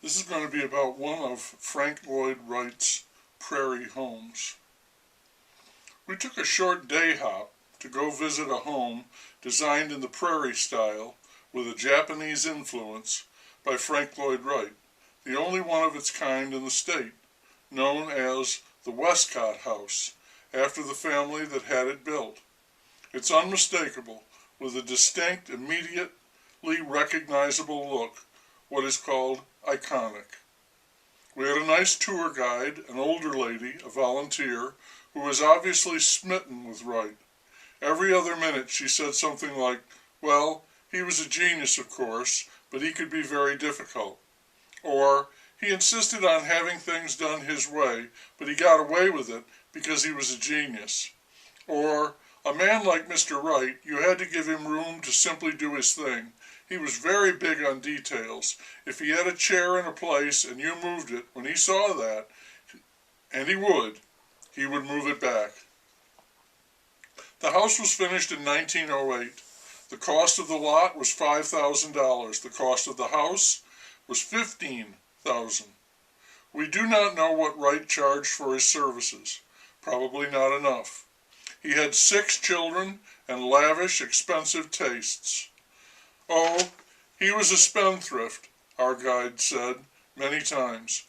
This is going to be about one of Frank Lloyd Wright's prairie homes. We took a short day hop to go visit a home designed in the prairie style with a Japanese influence by Frank Lloyd Wright, the only one of its kind in the state, known as the Wescott House, after the family that had it built. It's unmistakable, with a distinct, immediately recognizable look, what is called iconic. We had a nice tour guide, an older lady, a volunteer, who was obviously smitten with Wright. Every other minute she said something like, well, he was a genius, of course, but he could be very difficult. Or, he insisted on having things done his way, but he got away with it because he was a genius. Or, a man like Mr. Wright, you had to give him room to simply do his thing. He was very big on details. If he had a chair in a place and you moved it, when he saw that, and he would move it back. The house was finished in 1908. The cost of the lot was $5,000. The cost of the house was $15,000. We do not know what Wright charged for his services. Probably not enough. He had 6 children and lavish, expensive tastes. Oh, he was a spendthrift, our guide said many times.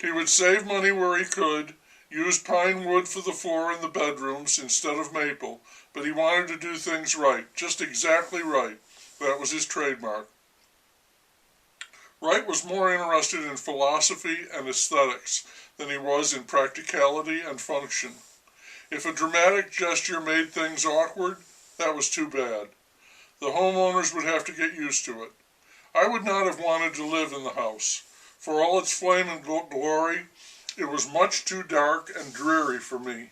He would save money where he could, use pine wood for the floor in the bedrooms instead of maple, but he wanted to do things right, just exactly right. That was his trademark. Wright was more interested in philosophy and aesthetics than he was in practicality and function. If a dramatic gesture made things awkward, that was too bad. The homeowners would have to get used to it. I would not have wanted to live in the house. For all its flame and glory, it was much too dark and dreary for me.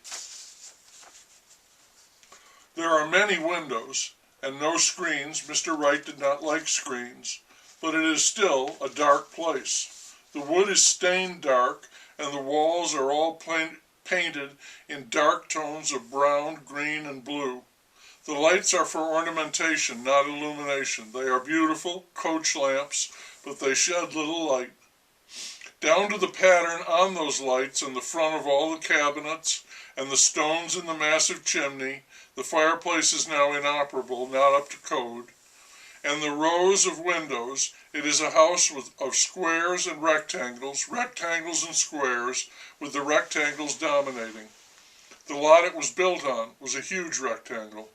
There are many windows and no screens. Mr. Wright did not like screens, but it is still a dark place. The wood is stained dark and the walls are all painted in dark tones of brown, green, and blue. The lights are for ornamentation, not illumination. They are beautiful, coach lamps, but they shed little light. Down to the pattern on those lights and the front of all the cabinets and the stones in the massive chimney, the fireplace is now inoperable, not up to code, and the rows of windows, it is a house of squares and rectangles and squares, with the rectangles dominating. The lot it was built on was a huge rectangle.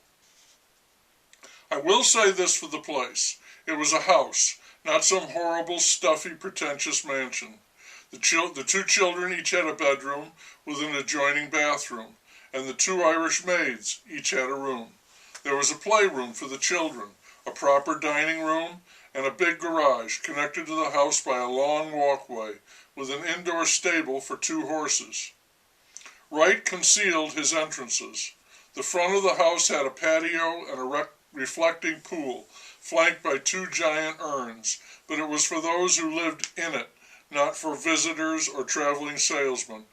I will say this for the place. It was a house, not some horrible, stuffy, pretentious mansion. The 2 children each had a bedroom with an adjoining bathroom, and the 2 Irish maids each had a room. There was a playroom for the children, a proper dining room, and a big garage connected to the house by a long walkway with an indoor stable for 2 horses. Wright concealed his entrances. The front of the house had a patio and a reflecting pool, flanked by 2 giant urns, but it was for those who lived in it, not for visitors or traveling salesmen.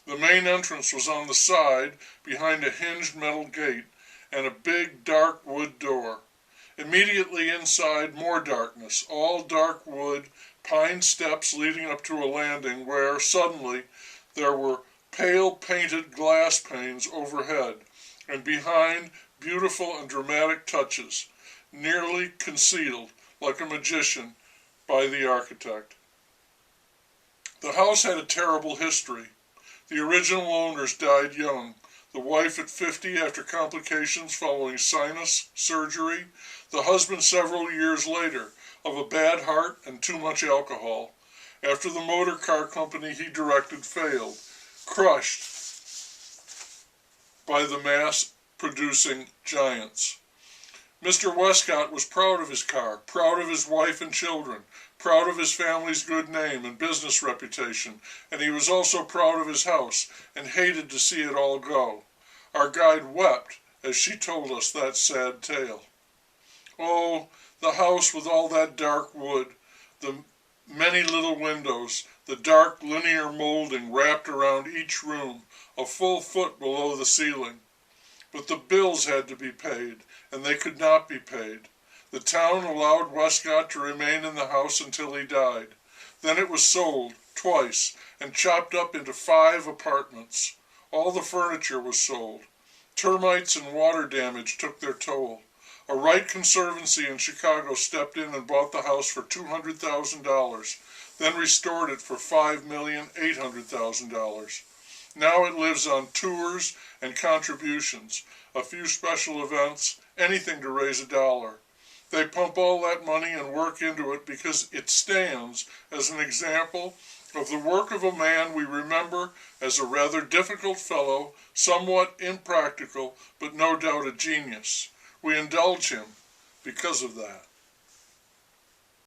The main entrance was on the side, behind a hinged metal gate, and a big dark wood door. Immediately inside, more darkness, all dark wood, pine steps leading up to a landing where, suddenly, there were pale painted glass panes overhead, and behind, beautiful and dramatic touches, nearly concealed, like a magician, by the architect. The house had a terrible history. The original owners died young, the wife at 50 after complications following sinus surgery, the husband several years later of a bad heart and too much alcohol, after the motor car company he directed failed, crushed by the mass-producing giants. Mr. Wescott was proud of his car, proud of his wife and children, proud of his family's good name and business reputation, and he was also proud of his house and hated to see it all go. Our guide wept as she told us that sad tale. Oh, the house with all that dark wood, the many little windows, the dark linear molding wrapped around each room, a full foot below the ceiling. But the bills had to be paid, and they could not be paid. The town allowed Wescott to remain in the house until he died. Then it was sold, twice, and chopped up into 5 apartments. All the furniture was sold. Termites and water damage took their toll. A Wright Conservancy in Chicago stepped in and bought the house for $200,000, then restored it for $5,800,000. Now it lives on tours and contributions, a few special events, anything to raise a dollar. They pump all that money and work into it because it stands as an example of the work of a man we remember as a rather difficult fellow, somewhat impractical, but no doubt a genius. We indulge him because of that.